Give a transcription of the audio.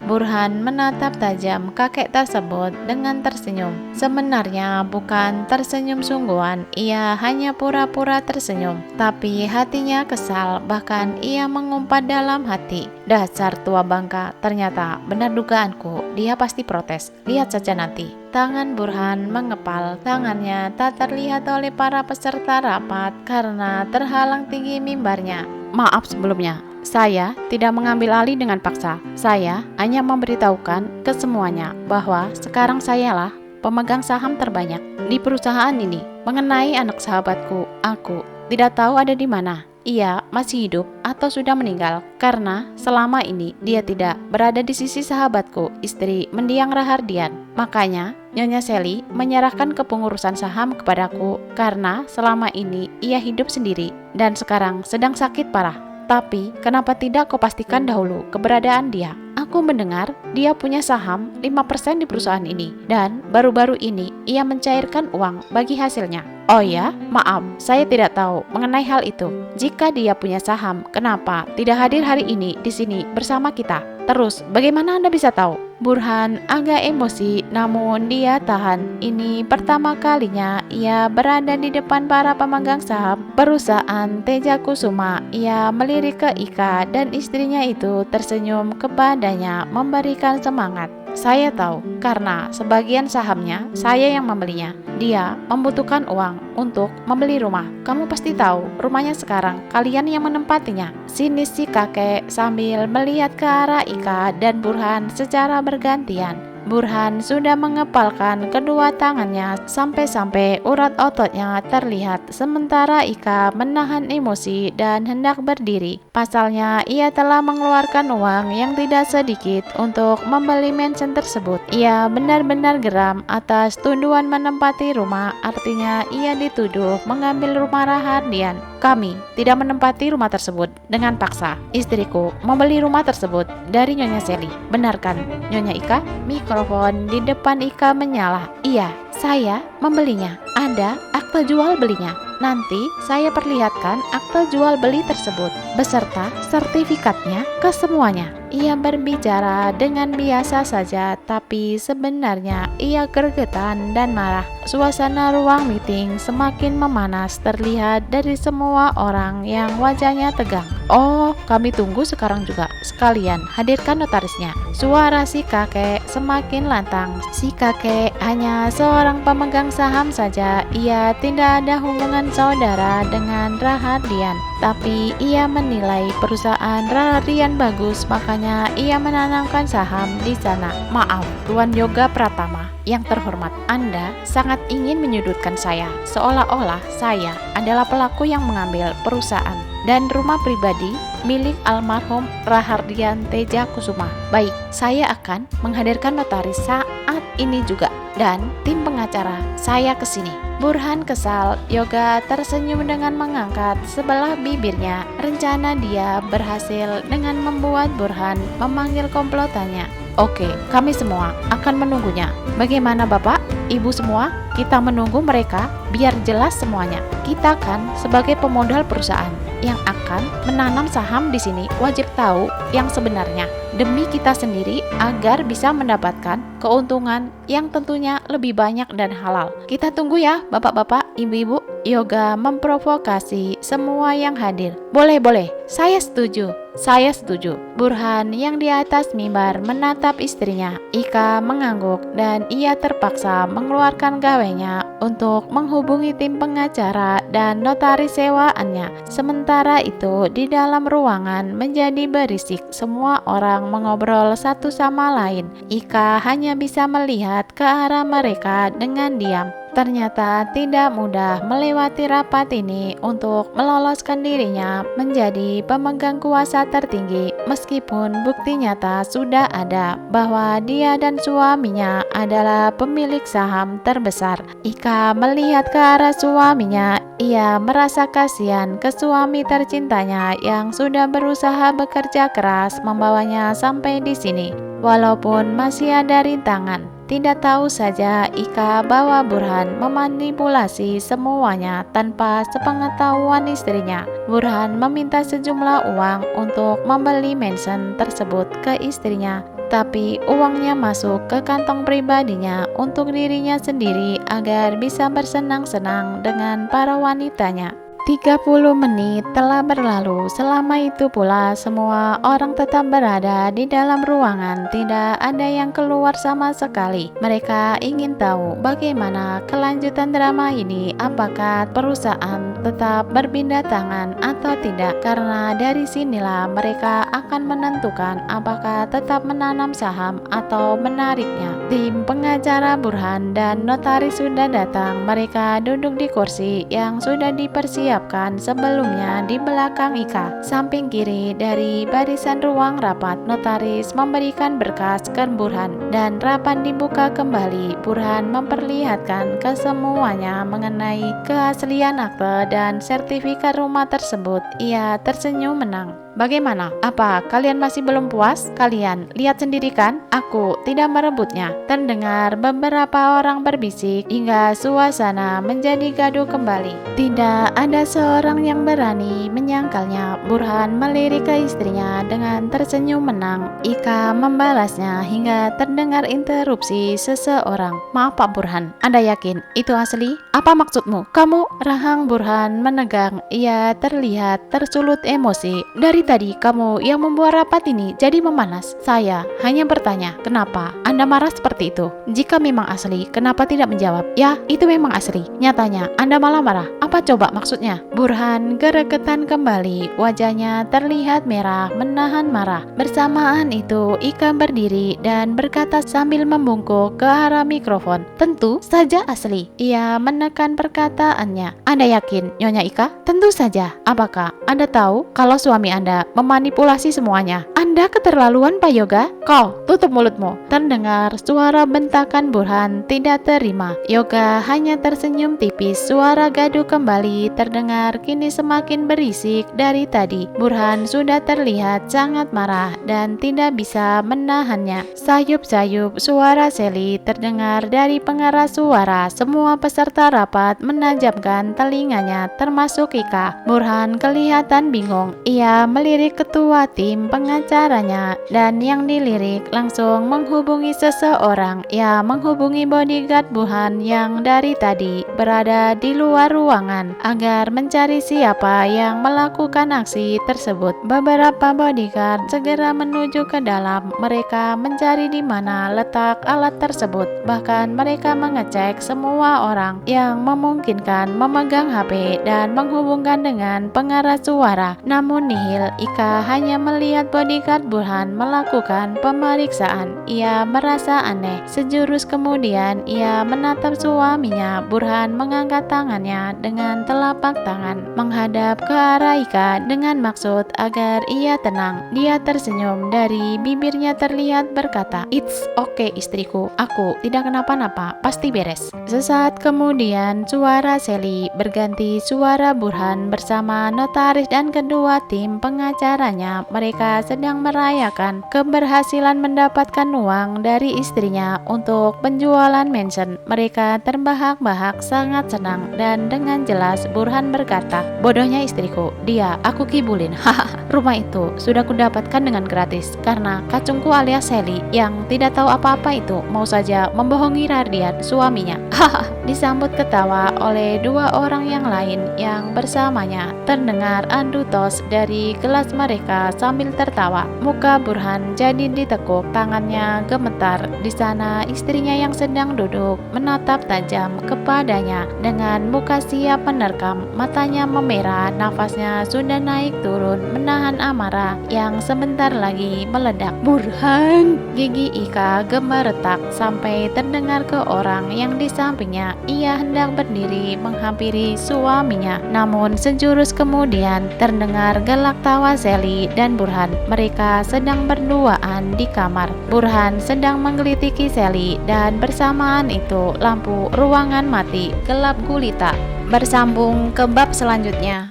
Burhan menatap tajam kakek tersebut dengan tersenyum. Sebenarnya bukan tersenyum sungguhan, ia hanya pura-pura tersenyum. Tapi hatinya kesal, bahkan ia mengumpat dalam hati. Dasar tua bangka, ternyata benar dugaanku, dia pasti protes. Lihat saja nanti. Tangan Burhan mengepal, tangannya tak terlihat oleh para peserta rapat karena terhalang tinggi mimbarnya. Maaf sebelumnya, saya tidak mengambil alih dengan paksa. Saya hanya memberitahukan ke semuanya bahwa sekarang sayalah pemegang saham terbanyak di perusahaan ini. Mengenai anak sahabatku, aku tidak tahu ada di mana. Ia masih hidup atau sudah meninggal karena selama ini dia tidak berada di sisi sahabatku, istri mendiang Rahardian. Makanya Nyonya Sally menyerahkan kepengurusan saham kepadaku karena selama ini ia hidup sendiri dan sekarang sedang sakit parah. Tapi, kenapa tidak kau pastikan dahulu keberadaan dia? Aku mendengar dia punya saham 5% di perusahaan ini dan baru-baru ini ia mencairkan uang bagi hasilnya. Oh ya, maaf, saya tidak tahu mengenai hal itu. Jika dia punya saham, kenapa tidak hadir hari ini di sini bersama kita? Terus, bagaimana Anda bisa tahu? Burhan agak emosi, namun dia tahan. Ini pertama kalinya ia berada di depan para pemegang saham perusahaan Teja Kusuma. Ia melirik ke Ika dan istrinya itu tersenyum kepadanya, memberikan semangat. Saya tahu, karena sebagian sahamnya saya yang membelinya. Dia membutuhkan uang untuk membeli rumah. Kamu pasti tahu, rumahnya sekarang kalian yang menempatinya. Sinis si kakek sambil melihat ke arah Ika dan Burhan secara bergantian. Burhan sudah mengepalkan kedua tangannya sampai-sampai urat ototnya terlihat, sementara Ika menahan emosi dan hendak berdiri. Pasalnya, ia telah mengeluarkan uang yang tidak sedikit untuk membeli mansion tersebut. Ia benar-benar geram atas tuduhan menempati rumah, artinya ia dituduh mengambil rumah Rahardian. Kami tidak menempati rumah tersebut dengan paksa. Istriku membeli rumah tersebut dari Nyonya Sally. Benarkan, Nyonya Ika? Mikrofon di depan Ika menyala. Iya, saya membelinya. Ada akta jual belinya. Nanti saya perlihatkan akta jual beli tersebut beserta sertifikatnya ke semuanya. Ia berbicara dengan biasa saja, tapi sebenarnya ia gregetan dan marah. Suasana ruang meeting semakin memanas terlihat dari semua orang yang wajahnya tegang. Oh, kami tunggu sekarang juga. Sekalian hadirkan notarisnya. Suara si kakek semakin lantang. Si kakek hanya seorang pemegang saham saja. Ia tidak ada hubungan saudara dengan Rahardian, tapi ia menilai perusahaan Rahardian bagus, makanya ia menanamkan saham di sana. Maaf, Tuan Yoga Pratama yang terhormat, Anda sangat ingin menyudutkan saya, seolah-olah saya adalah pelaku yang mengambil perusahaan dan rumah pribadi milik almarhum Rahardian Teja Kusuma. Baik, saya akan menghadirkan notaris saat ini juga dan tim pengacara saya ke sini. Burhan kesal, Yoga tersenyum dengan mengangkat sebelah bibirnya. Rencana dia berhasil dengan membuat Burhan memanggil komplotannya. Oke, kami semua akan menunggunya. Bagaimana Bapak, Ibu semua? Kita menunggu mereka biar jelas semuanya. Kita kan sebagai pemodal perusahaan yang akan menanam saham di sini wajib tahu yang sebenarnya demi kita sendiri agar bisa mendapatkan keuntungan yang tentunya lebih banyak dan halal. Kita tunggu ya Bapak-bapak, Ibu-ibu. Yoga memprovokasi semua yang hadir. Boleh, saya setuju. Saya setuju. Burhan yang di atas mimbar menatap istrinya. Ika mengangguk dan ia terpaksa mengeluarkan gawainya untuk menghubungi tim pengacara dan notaris sewaannya. Sementara itu di dalam ruangan menjadi berisik. Semua orang mengobrol satu sama lain. Ika hanya bisa melihat ke arah mereka dengan diam. Ternyata tidak mudah melewati rapat ini untuk meloloskan dirinya menjadi pemegang kuasa tertinggi, meskipun bukti nyata sudah ada bahwa dia dan suaminya adalah pemilik saham terbesar. Ika melihat ke arah suaminya. Ia merasa kasihan ke suami tercintanya yang sudah berusaha bekerja keras membawanya sampai di sini, walaupun masih ada rintangan. Tidak tahu saja Ika bahwa Burhan memanipulasi semuanya tanpa sepengetahuan istrinya. Burhan meminta sejumlah uang untuk membeli mansion tersebut ke istrinya. tapi uangnya masuk ke kantong pribadinya untuk dirinya sendiri agar bisa bersenang-senang dengan para wanitanya. 30 menit telah berlalu. Selama itu pula semua orang tetap berada di dalam ruangan. Tidak ada yang keluar sama sekali. Mereka ingin tahu bagaimana kelanjutan drama ini. Apakah perusahaan tetap berpindah tangan atau tidak? Karena dari sinilah mereka akan menentukan apakah tetap menanam saham atau menariknya. Tim pengacara Burhan dan notaris sudah datang. Mereka duduk di kursi yang sudah dipersiapkan sebelumnya di belakang Ika. Samping kiri dari barisan ruang rapat, notaris memberikan berkas ke Burhan dan rapat dibuka kembali. Burhan memperlihatkan kesemuanya mengenai keaslian akte dan sertifikat rumah tersebut. Ia tersenyum menang. Bagaimana? Apa kalian masih belum puas? Kalian lihat sendiri kan? Aku tidak merebutnya. Terdengar beberapa orang berbisik hingga suasana menjadi gaduh kembali. Tidak ada seorang yang berani menyangkalnya. Burhan melirik ke istrinya dengan tersenyum menang. Ika membalasnya hingga terdengar interupsi seseorang. Maaf Pak Burhan, Anda yakin itu asli? Apa maksudmu? Kamu? Rahang Burhan menegang. Ia terlihat tersulut emosi. Dari tadi kamu yang membuat rapat ini jadi memanas. Saya hanya bertanya, kenapa Anda marah seperti itu? Jika memang asli, kenapa tidak menjawab? Ya, itu memang asli. Nyatanya, Anda malah marah. Apa coba maksudnya? Burhan geregetan kembali. Wajahnya terlihat merah, menahan marah. Bersamaan itu, Ika berdiri dan berkata sambil membungkuk ke arah mikrofon. Tentu saja asli. Ia menekan perkataannya. Anda yakin, Nyonya Ika? Tentu saja. Apakah Anda tahu kalau suami Anda memanipulasi semuanya? Anda keterlaluan Pak Yoga. Kau tutup mulutmu. Terdengar suara bentakan Burhan tidak terima. Yoga hanya tersenyum tipis. Suara gaduh kembali terdengar kini semakin berisik dari tadi. Burhan sudah terlihat sangat marah dan tidak bisa menahannya. Sayup-sayup suara Sally terdengar dari pengeras suara. Semua peserta rapat menajamkan telinganya termasuk Ika. Burhan kelihatan bingung. Ia melirik ketua tim pengacaranya dan yang dilirik langsung menghubungi seseorang. Ia menghubungi bodyguard Burhan yang dari tadi berada di luar ruangan agar mencari siapa yang melakukan aksi tersebut. Beberapa bodyguard segera menuju ke dalam. Mereka mencari di mana letak alat tersebut. Bahkan mereka mengecek semua orang yang memungkinkan memegang HP dan menghubungkan dengan pengeras suara. Namun nihil. Ika hanya melihat bodyguard Burhan melakukan pemeriksaan. Ia merasa aneh. Sejurus kemudian ia menatap suaminya. Burhan mengangkat tangannya dengan telapak tangan menghadap ke arah Ika dengan maksud agar ia tenang. Dia tersenyum. Dari bibirnya terlihat berkata, "It's okay istriku, aku tidak kenapa-napa, pasti beres." Sesaat kemudian suara Sally berganti suara Burhan bersama notaris dan kedua tim pengacaranya. Mereka sedang merayakan keberhasilan mendapatkan uang dari istrinya untuk penjualan mansion. Mereka terbahak-bahak sangat senang dan dengan jelas Burhan berkata, "Bodohnya istriku, dia aku kibulin. Haha, rumah itu sudah kudapatkan dengan gratis karena kacungku alias Sally yang tidak tahu apa-apa itu mau saja membohongi Rardian suaminya." Haha, disambut ketawa oleh dua orang yang lain yang bersamanya. Terdengar adu tos dari kelas mereka sambil tertawa. Muka Burhan jadi ditekuk, tangannya gemetar. Di sana istrinya yang sedang duduk menatap tajam kepadanya dengan muka siap menerkam. Matanya memerah, nafasnya sudah naik turun menahan amarah yang sebentar lagi meledak. Burhan! Gigi Ika gemeretak sampai terdengar ke orang yang di sampingnya. Ia hendak berdiri menghampiri suaminya, namun sejurus kemudian terdengar gelak tawa Sally dan Burhan. Mereka sedang berduaan di kamar. Burhan sedang menggelitiki Sally dan bersamaan itu lampu ruangan mati, gelap gulita. Bersambung ke bab selanjutnya.